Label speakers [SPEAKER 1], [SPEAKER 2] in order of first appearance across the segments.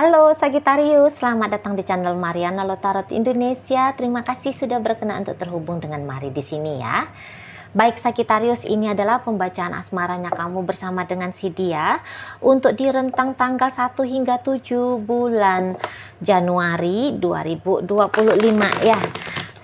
[SPEAKER 1] Halo Sagittarius, selamat datang di channel Mariana Lotarot Indonesia. Terima kasih sudah berkenan untuk terhubung dengan Mari di sini ya. Baik Sagittarius, ini adalah pembacaan asmaranya kamu bersama dengan si Dia untuk di rentang tanggal 1 hingga 7 bulan Januari 2025 ya.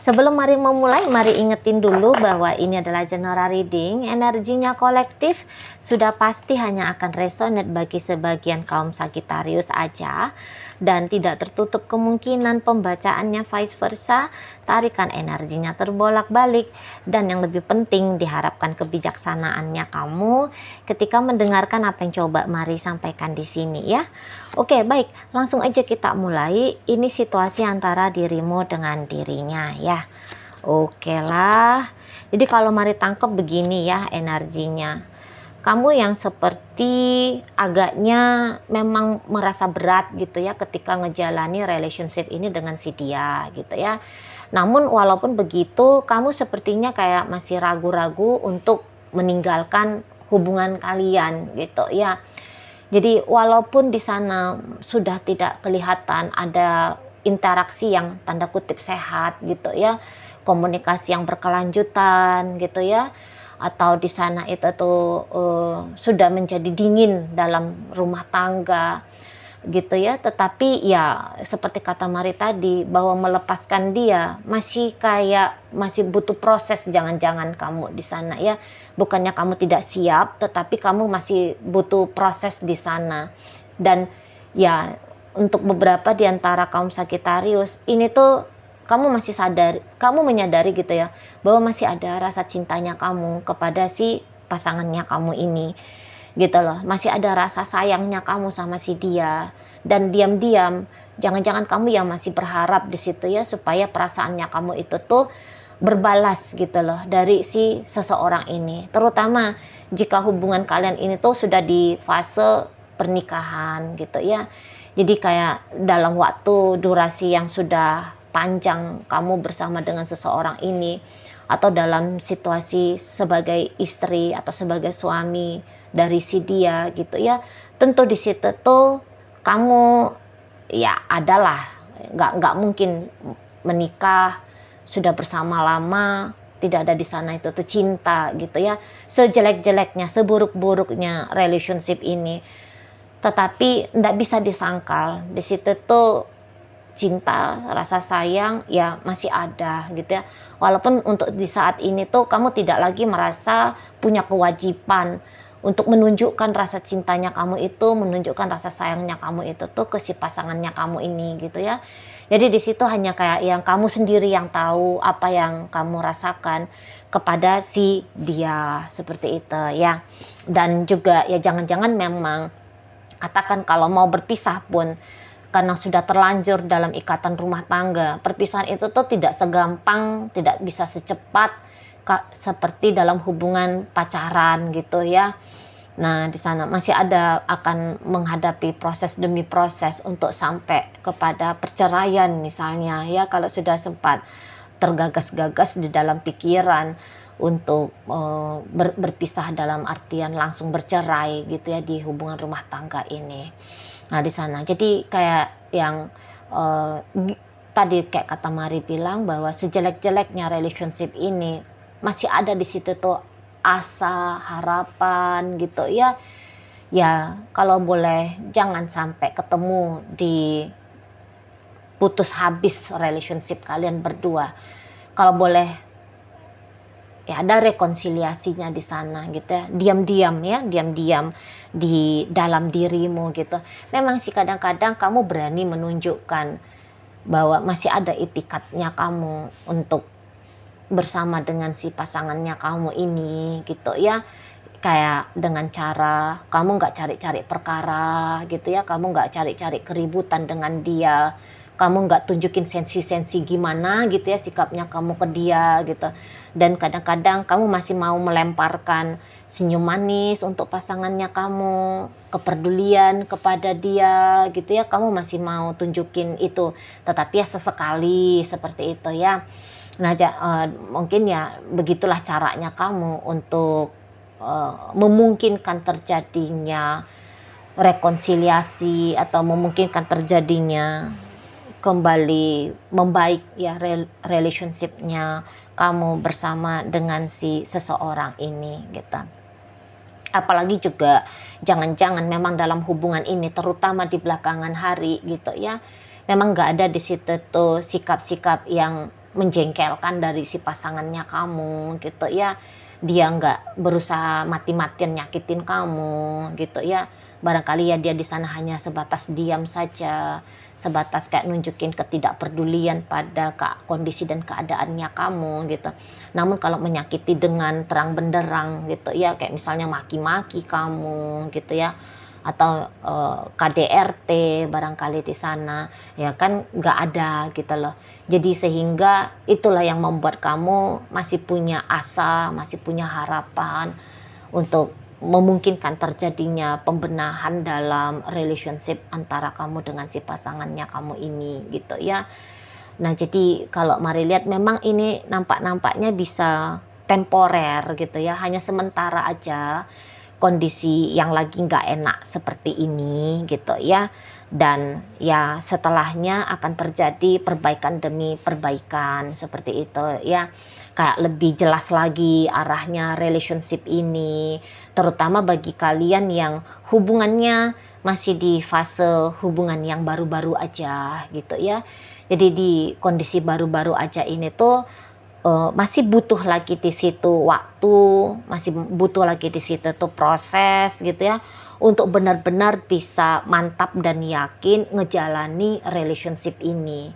[SPEAKER 1] Sebelum mari memulai, mari ingetin dulu bahwa ini adalah general reading. Energinya kolektif sudah pasti hanya akan resonate bagi sebagian kaum Sagittarius aja. Dan tidak tertutup kemungkinan pembacaannya vice versa. Tarikan energinya terbolak-balik. Dan yang lebih penting, diharapkan kebijaksanaannya kamu ketika mendengarkan apa yang coba mari sampaikan di sini ya. Oke, baik. Langsung aja kita mulai. Ini situasi antara dirimu dengan dirinya ya. Oke lah. Jadi kalau mari tangkap begini ya energinya. Kamu yang seperti agaknya memang merasa berat gitu ya ketika ngejalani relationship ini dengan si dia gitu ya. Namun walaupun begitu, kamu sepertinya kayak masih ragu-ragu untuk meninggalkan hubungan kalian gitu ya. Jadi walaupun di sana sudah tidak kelihatan ada interaksi yang tanda kutip sehat gitu ya, komunikasi yang berkelanjutan gitu ya, atau di sana itu tuh sudah menjadi dingin dalam rumah tangga gitu ya, tetapi ya seperti kata Mari tadi bahwa melepaskan dia masih kayak masih butuh proses. Jangan-jangan kamu di sana ya, bukannya kamu tidak siap, tetapi kamu masih butuh proses di sana. Dan ya untuk beberapa di antara kaum Sagittarius ini tuh kamu masih sadar, kamu menyadari gitu ya bahwa masih ada rasa cintanya kamu kepada si pasangannya kamu ini gitu loh, masih ada rasa sayangnya kamu sama si dia. Dan diam-diam jangan-jangan kamu yang masih berharap di situ ya supaya perasaannya kamu itu tuh berbalas gitu loh dari si seseorang ini, terutama jika hubungan kalian ini tuh sudah di fase pernikahan gitu ya. Jadi kayak dalam waktu durasi yang sudah panjang kamu bersama dengan seseorang ini, atau dalam situasi sebagai istri atau sebagai suami dari si dia gitu ya. Tentu di situ tuh kamu ya adalah nggak mungkin menikah sudah bersama lama tidak ada di sana itu tuh cinta gitu ya. Sejelek-jeleknya, seburuk-buruknya relationship ini, tetapi nggak bisa disangkal di situ tuh cinta, rasa sayang ya masih ada gitu ya. Walaupun untuk di saat ini tuh kamu tidak lagi merasa punya kewajiban untuk menunjukkan rasa cintanya kamu itu, menunjukkan rasa sayangnya kamu itu tuh ke si pasangannya kamu ini gitu ya. Jadi di situ hanya kayak yang kamu sendiri yang tahu apa yang kamu rasakan kepada si dia, seperti itu ya. Dan juga ya jangan-jangan memang katakan kalau mau berpisah pun karena sudah terlanjur dalam ikatan rumah tangga, perpisahan itu tuh tidak segampang, tidak bisa secepat seperti dalam hubungan pacaran gitu ya. Nah, di sana masih ada akan menghadapi proses demi proses untuk sampai kepada perceraian misalnya ya, kalau sudah sempat tergagas-gagas di dalam pikiran untuk berpisah dalam artian langsung bercerai gitu ya di hubungan rumah tangga ini. Nah, di sana jadi kayak yang uh, tadi kayak kata Mari bilang bahwa sejelek-jeleknya relationship ini masih ada di situ tuh asa, harapan gitu ya. Ya, kalau boleh jangan sampai ketemu di putus habis relationship kalian berdua. Kalau boleh ya ada rekonsiliasinya di sana gitu ya. Diam-diam ya, diam-diam di dalam dirimu gitu. Memang sih kadang-kadang kamu berani menunjukkan bahwa masih ada itikadnya kamu untuk bersama dengan si pasangannya kamu ini gitu ya. Kayak dengan cara kamu nggak cari-cari perkara gitu ya, kamu nggak cari-cari keributan dengan dia, kamu nggak tunjukin sensi-sensi gimana gitu ya sikapnya kamu ke dia gitu. Dan kadang-kadang kamu masih mau melemparkan senyum manis untuk pasangannya kamu, kepedulian kepada dia gitu ya, kamu masih mau tunjukin itu, tetapi ya sesekali seperti itu ya. Nah, mungkin ya begitulah caranya kamu untuk memungkinkan terjadinya rekonsiliasi atau memungkinkan terjadinya kembali membaik ya relationship-nya kamu bersama dengan si seseorang ini gitu. Apalagi juga jangan-jangan memang dalam hubungan ini, terutama di belakangan hari gitu ya, memang nggak ada di situ tuh sikap-sikap yang menjengkelkan dari si pasangannya kamu gitu ya. Dia nggak berusaha mati-matian nyakitin kamu gitu ya. Barangkali ya dia di sana hanya sebatas diam saja, sebatas kayak nunjukin ketidakpedulian pada kondisi dan keadaannya kamu gitu. Namun kalau menyakiti dengan terang benderang gitu ya, kayak misalnya maki-maki kamu gitu ya, atau KDRT barangkali di sana, ya kan nggak ada gitu loh. Jadi sehingga itulah yang membuat kamu masih punya asa, masih punya harapan untuk memungkinkan terjadinya pembenahan dalam relationship antara kamu dengan si pasangannya kamu ini gitu ya. Nah, jadi kalau mari lihat memang ini nampaknya bisa temporer gitu ya, hanya sementara aja kondisi yang lagi nggak enak seperti ini gitu ya. Dan ya setelahnya akan terjadi perbaikan demi perbaikan seperti itu ya. Kayak lebih jelas lagi arahnya relationship ini, terutama bagi kalian yang hubungannya masih di fase hubungan yang baru-baru aja gitu ya. Jadi di kondisi baru-baru aja ini tuh masih butuh lagi di situ waktu, masih butuh lagi di situ tuh proses gitu ya, untuk benar-benar bisa mantap dan yakin ngejalani relationship ini.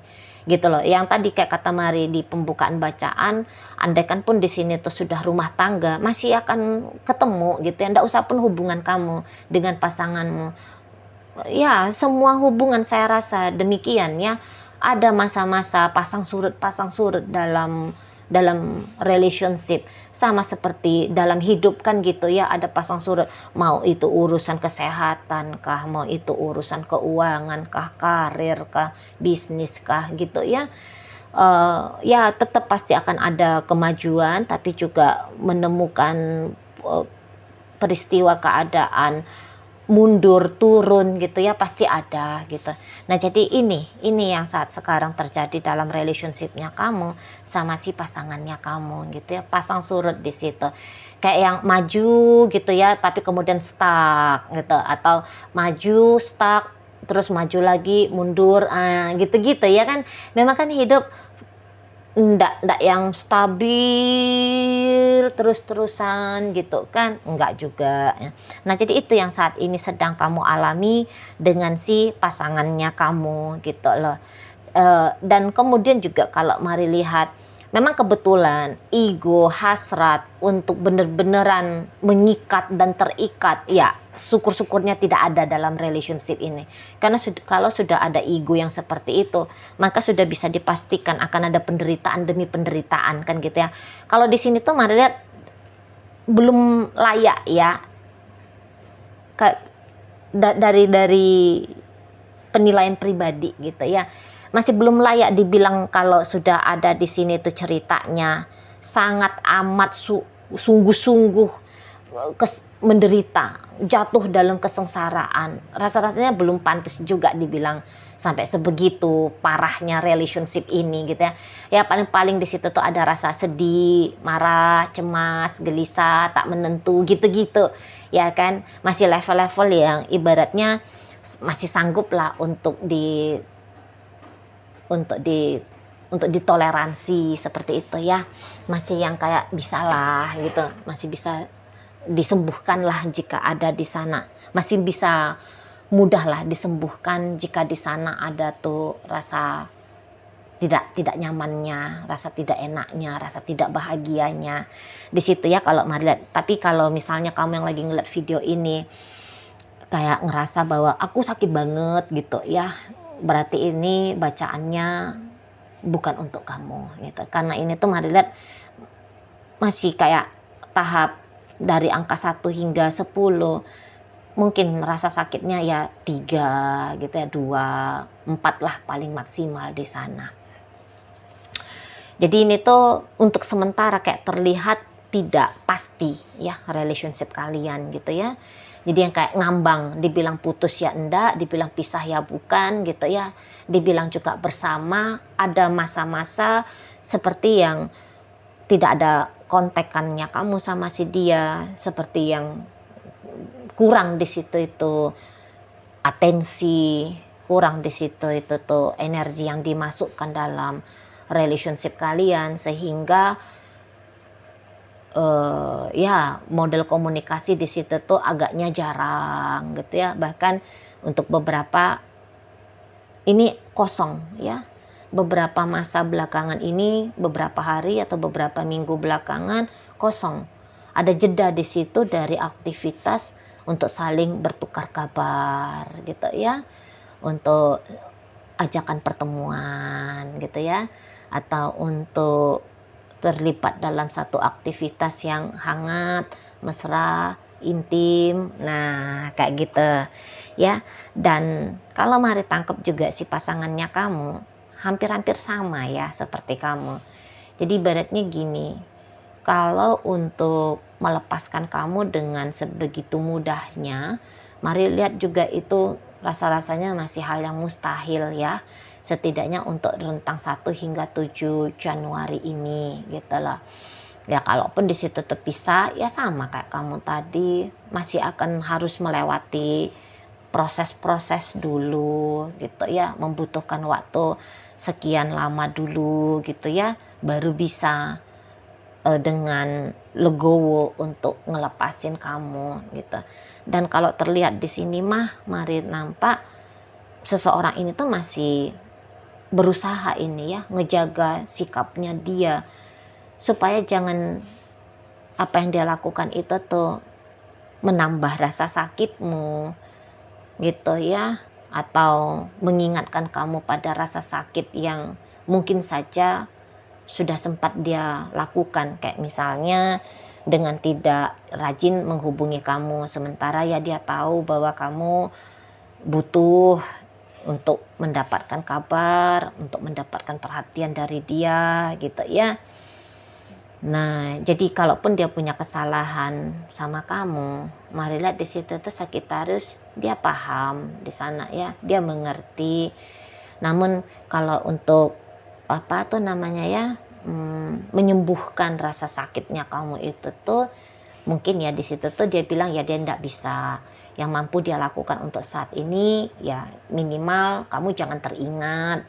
[SPEAKER 1] Gitu loh. Yang tadi kayak kata Mari di pembukaan bacaan, andaikan pun di sini tuh sudah rumah tangga, masih akan ketemu gitu ya. Nggak usah pun hubungan kamu dengan pasanganmu. Ya, semua hubungan saya rasa demikian ya. Ada masa-masa pasang surut dalam relationship, sama seperti dalam hidup kan gitu ya, ada pasang surut, mau itu urusan kesehatan kah, mau itu urusan keuangan kah, karir kah, bisnis kah gitu ya. Ya tetap pasti akan ada kemajuan, tapi juga menemukan peristiwa keadaan mundur turun gitu ya, pasti ada gitu. Nah, jadi ini yang saat sekarang terjadi dalam relationship-nya kamu sama si pasangannya kamu gitu ya, pasang surut di situ. Kayak yang maju gitu ya, tapi kemudian stuck gitu, atau maju stuck terus maju lagi mundur, gitu-gitu ya kan. Memang kan hidup ndak yang stabil terus-terusan gitu kan, enggak juga ya. Nah, jadi itu yang saat ini sedang kamu alami dengan si pasangannya kamu gitu loh. Dan kemudian juga kalau mari lihat, memang kebetulan ego, hasrat untuk bener-beneran mengikat dan terikat, ya syukur-syukurnya tidak ada dalam relationship ini. Karena kalau sudah ada ego yang seperti itu, maka sudah bisa dipastikan akan ada penderitaan demi penderitaan kan gitu ya. Kalau di sini tuh mari lihat belum layak ya, dari penilaian pribadi gitu ya, masih belum layak dibilang kalau sudah ada di sini tuh ceritanya sangat amat sungguh-sungguh menderita, jatuh dalam kesengsaraan. Rasa-rasanya belum pantas juga dibilang sampai sebegitu parahnya relationship ini gitu ya. Ya paling-paling di situ tuh ada rasa sedih, marah, cemas, gelisah, tak menentu gitu-gitu. Ya kan, masih level-level yang ibaratnya masih sanggup lah untuk ditoleransi seperti itu ya. Masih yang kayak bisalah gitu, masih bisa disembuhkan lah jika ada di sana. Masih bisa mudah lah disembuhkan jika di sana ada tuh rasa tidak nyamannya, rasa tidak enaknya, rasa tidak bahagianya di situ ya kalau mari lihat. Tapi kalau misalnya kamu yang lagi ngeliat video ini kayak ngerasa bahwa aku sakit banget gitu ya, berarti ini bacaannya bukan untuk kamu gitu. Karena ini tuh mari lihat masih kayak tahap dari angka 1 hingga 10, mungkin rasa sakitnya ya 3 gitu ya, 2, 4 lah paling maksimal di sana. Jadi ini tuh untuk sementara kayak terlihat tidak pasti ya relationship kalian gitu ya. Jadi yang kayak ngambang, dibilang putus ya enggak, dibilang pisah ya bukan gitu ya. Dibilang juga bersama, ada masa-masa seperti yang tidak ada kontekannya kamu sama si dia, seperti yang kurang di situ itu atensi, kurang di situ itu tuh energi yang dimasukkan dalam relationship kalian, sehingga ya model komunikasi di situ tuh agaknya jarang gitu ya. Bahkan untuk beberapa ini kosong ya. Beberapa masa belakangan ini, beberapa hari atau beberapa minggu belakangan kosong. Ada jeda di situ dari aktivitas untuk saling bertukar kabar gitu ya. Untuk ajakan pertemuan gitu ya. Atau untuk terlibat dalam satu aktivitas yang hangat, mesra, intim. Nah, kayak gitu ya. Dan kalau mari tangkap juga si pasangannya kamu hampir-hampir sama ya seperti kamu. Jadi ibaratnya gini, kalau untuk melepaskan kamu dengan sebegitu mudahnya, mari lihat juga itu rasa-rasanya masih hal yang mustahil ya. Setidaknya untuk rentang 1 hingga 7 Januari ini gitu loh. Ya kalaupun di situ terpisah ya sama kayak kamu tadi, masih akan harus melewati proses-proses dulu gitu ya, membutuhkan waktu sekian lama dulu gitu ya, baru bisa dengan legowo untuk ngelepasin kamu gitu. Dan kalau terlihat di sini mah mari nampak seseorang ini tuh masih berusaha ini ya, ngejaga sikapnya dia supaya jangan apa yang dia lakukan itu tuh menambah rasa sakitmu gitu ya, atau mengingatkan kamu pada rasa sakit yang mungkin saja sudah sempat dia lakukan, kayak misalnya dengan tidak rajin menghubungi kamu, sementara ya dia tahu bahwa kamu butuh untuk mendapatkan kabar, untuk mendapatkan perhatian dari dia gitu ya. Nah, jadi kalaupun dia punya kesalahan sama kamu, marilah di situ tuh Sagittarius dia paham di sana ya, dia mengerti. Namun kalau untuk apa tuh namanya ya, menyembuhkan rasa sakitnya kamu itu tuh mungkin ya di situ tuh dia bilang ya dia tidak bisa. Yang mampu dia lakukan untuk saat ini ya minimal kamu jangan teringat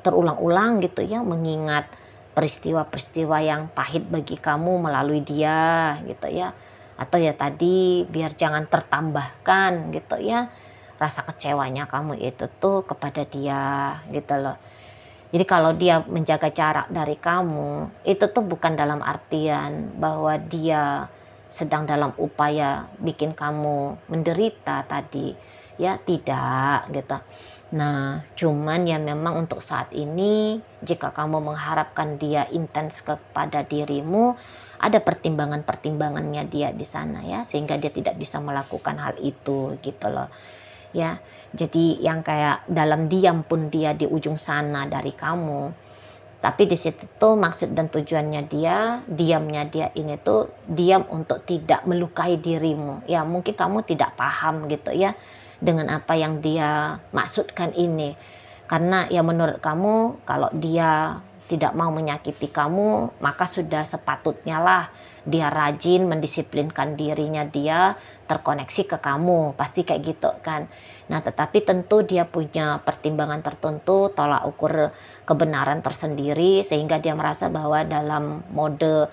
[SPEAKER 1] terulang-ulang gitu ya, mengingat peristiwa-peristiwa yang pahit bagi kamu melalui dia gitu ya. Atau ya tadi biar jangan tertambahkan gitu ya rasa kecewanya kamu itu tuh kepada dia gitu loh. Jadi kalau dia menjaga jarak dari kamu itu tuh bukan dalam artian bahwa dia sedang dalam upaya bikin kamu menderita tadi ya, tidak gitu. Nah, cuman ya memang untuk saat ini jika kamu mengharapkan dia intens kepada dirimu, ada pertimbangan-pertimbangannya dia di sana ya, sehingga dia tidak bisa melakukan hal itu gitu loh. Ya, jadi yang kayak dalam diam pun dia di ujung sana dari kamu. Tapi di situ tuh maksud dan tujuannya dia, diamnya dia ini tuh diam untuk tidak melukai dirimu. Ya, mungkin kamu tidak paham gitu ya dengan apa yang dia maksudkan ini. Karena ya menurut kamu kalau dia tidak mau menyakiti kamu, maka sudah sepatutnya lah dia rajin mendisiplinkan dirinya, dia terkoneksi ke kamu, pasti kayak gitu kan. Nah, tetapi tentu dia punya pertimbangan tertentu, tolak ukur kebenaran tersendiri, sehingga dia merasa bahwa dalam mode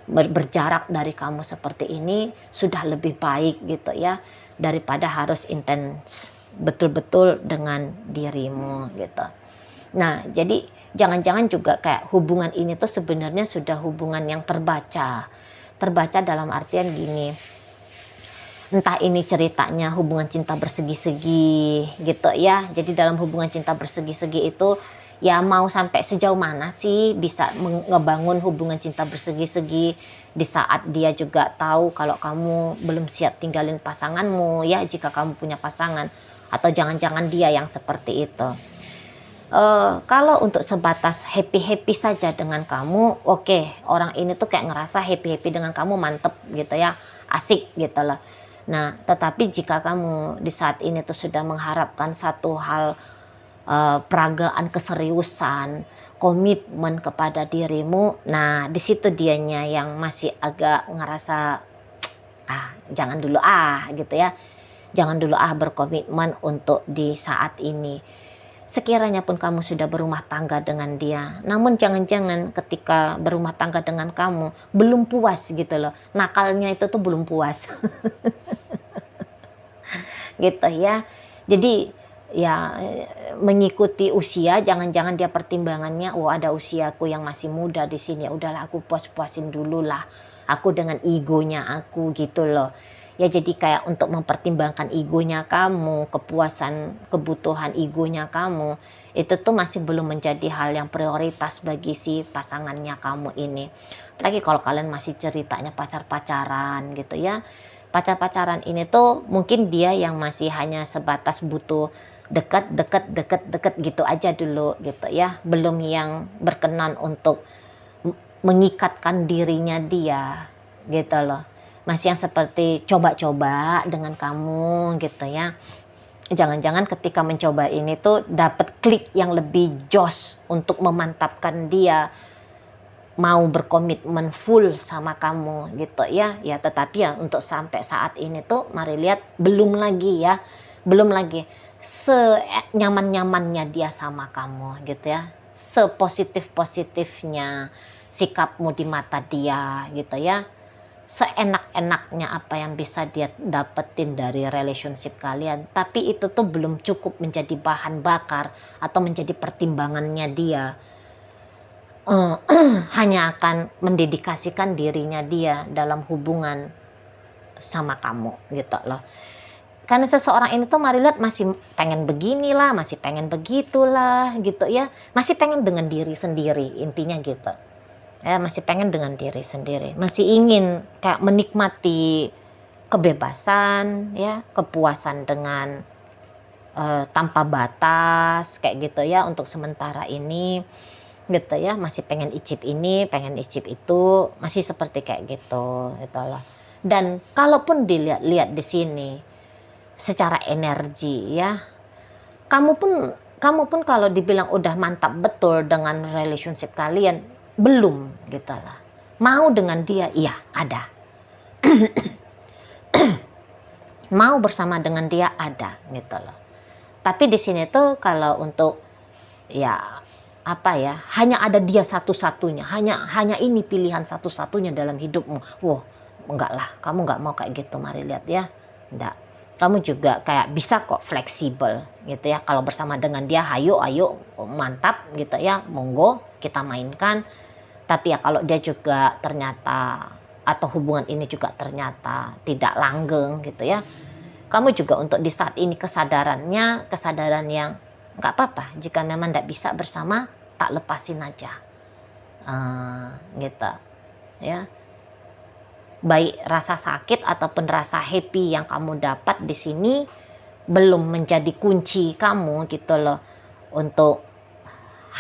[SPEAKER 1] berjarak dari kamu seperti ini sudah lebih baik gitu ya, daripada harus intens betul-betul dengan dirimu gitu. Nah, jadi jangan-jangan juga kayak hubungan ini tuh sebenarnya sudah hubungan yang terbaca. Terbaca dalam artian gini, entah ini ceritanya hubungan cinta bersegi-segi gitu ya. Jadi dalam hubungan cinta bersegi-segi itu ya mau sampai sejauh mana sih bisa ngebangun hubungan cinta bersegi-segi di saat dia juga tahu kalau kamu belum siap tinggalin pasanganmu ya, jika kamu punya pasangan, atau jangan-jangan dia yang seperti itu. Kalau untuk sebatas happy-happy saja dengan kamu, oke, orang ini tuh kayak ngerasa happy-happy dengan kamu mantep gitu ya, asik gitu loh. Nah, tetapi jika kamu di saat ini tuh sudah mengharapkan satu hal, peragaan keseriusan, komitmen kepada dirimu, nah di situ dianya yang masih agak ngerasa, "Ah, jangan dulu ah," gitu ya. Jangan dulu ah berkomitmen untuk di saat ini. Sekiranya pun kamu sudah berumah tangga dengan dia, namun jangan-jangan ketika berumah tangga dengan kamu belum puas gitu loh. Nakalnya itu tuh belum puas gitu ya. Jadi ya mengikuti usia, jangan-jangan dia pertimbangannya, oh ada usiaku yang masih muda di sini, udahlah aku puas-puasin dulu lah. Aku dengan egonya aku gitu loh. Ya jadi kayak untuk mempertimbangkan egonya kamu, kepuasan, kebutuhan egonya kamu, itu tuh masih belum menjadi hal yang prioritas bagi si pasangannya kamu ini. Apalagi kalau kalian masih ceritanya pacar-pacaran gitu ya. Pacar-pacaran ini tuh mungkin dia yang masih hanya sebatas butuh dekat, dekat, dekat, dekat gitu aja dulu gitu ya. Belum yang berkenan untuk mengikatkan dirinya dia gitu loh. Masih yang seperti coba-coba dengan kamu gitu ya. Jangan-jangan ketika mencoba ini tuh dapat klik yang lebih jos untuk memantapkan dia mau berkomitmen full sama kamu gitu ya. Ya tetapi ya untuk sampai saat ini tuh mari lihat belum lagi ya. Belum lagi senyaman-nyamannya dia sama kamu gitu ya. Sepositif-positifnya sikapmu di mata dia gitu ya. Seenak-enaknya apa yang bisa dia dapetin dari relationship kalian, tapi itu tuh belum cukup menjadi bahan bakar atau menjadi pertimbangannya dia. Hanya akan mendedikasikan dirinya dia dalam hubungan sama kamu gitu loh. Karena seseorang ini tuh mari lihat masih pengen beginilah, masih pengen begitulah gitu ya, masih pengen dengan diri sendiri intinya gitu. Ya, masih pengen dengan diri sendiri, masih ingin kayak menikmati kebebasan ya, kepuasan dengan tanpa batas kayak gitu ya untuk sementara ini gitu ya, masih pengen icip ini, pengen icip itu, masih seperti kayak gitu gitu loh. Dan kalaupun dilihat-lihat di sini secara energi ya, kamu pun kalau dibilang udah mantap betul dengan relationship kalian, belum gitu lah. Mau dengan dia, iya ada. Mau bersama dengan dia ada gitu loh. Tapi di sini tuh kalau untuk ya apa ya, hanya ada dia satu-satunya, hanya ini pilihan satu-satunya dalam hidupmu. Wah, enggak lah, kamu enggak mau kayak gitu, mari lihat ya. Enggak. Kamu juga kayak bisa kok fleksibel gitu ya. Kalau bersama dengan dia, ayo mantap gitu ya, monggo kita mainkan. Tapi ya kalau dia juga ternyata atau hubungan ini juga ternyata tidak langgeng gitu ya. Kamu juga untuk di saat ini kesadaran yang nggak apa-apa jika memang tidak bisa bersama, tak lepasin aja, gitu ya. Baik rasa sakit ataupun rasa happy yang kamu dapat di sini belum menjadi kunci kamu gitu loh untuk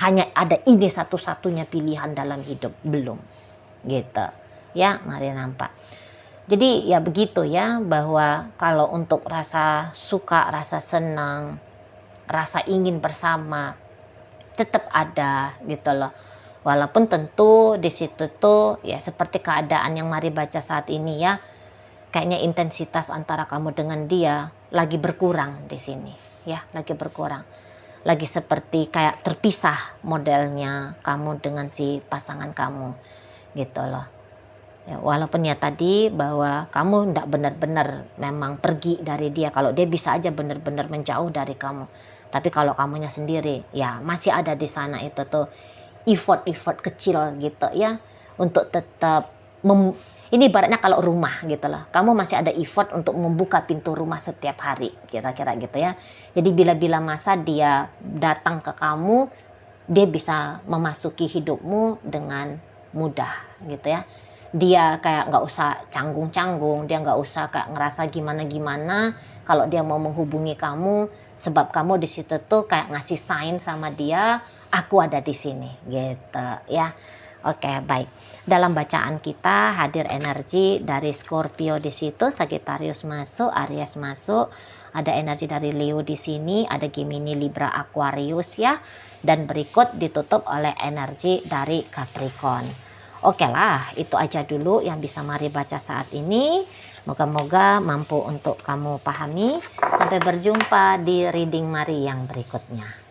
[SPEAKER 1] hanya ada ini satu-satunya pilihan dalam hidup, belum gitu ya. Mari nampak. Jadi ya begitu ya, bahwa kalau untuk rasa suka, rasa senang, rasa ingin bersama tetap ada gitu loh. Walaupun tentu di situ tuh ya seperti keadaan yang mari baca saat ini ya, kayaknya intensitas antara kamu dengan dia lagi berkurang di sini ya, lagi berkurang. Lagi seperti kayak terpisah modelnya kamu dengan si pasangan kamu gitu loh. Ya, walaupun ya tadi bahwa kamu tidak benar-benar memang pergi dari dia, kalau dia bisa aja benar-benar menjauh dari kamu. Tapi kalau kamunya sendiri, ya masih ada di sana itu tuh effort kecil gitu ya untuk tetap ini ibaratnya kalau rumah gitu loh. Kamu masih ada effort untuk membuka pintu rumah setiap hari, kira-kira gitu ya. Jadi bila-bila masa dia datang ke kamu, dia bisa memasuki hidupmu dengan mudah gitu ya. Dia kayak nggak usah canggung-canggung, dia nggak usah kayak ngerasa gimana-gimana kalau dia mau menghubungi kamu, sebab kamu di situ tuh kayak ngasih sign sama dia, aku ada di sini gitu ya. Oke, baik. Dalam bacaan kita hadir energi dari Scorpio di situ, Sagittarius masuk, Aries masuk, ada energi dari Leo di sini, ada Gemini, Libra, Aquarius ya, dan berikut ditutup oleh energi dari Capricorn. Oke lah, itu aja dulu yang bisa Mari baca saat ini. Moga-moga mampu untuk kamu pahami. Sampai berjumpa di reading Mari yang berikutnya.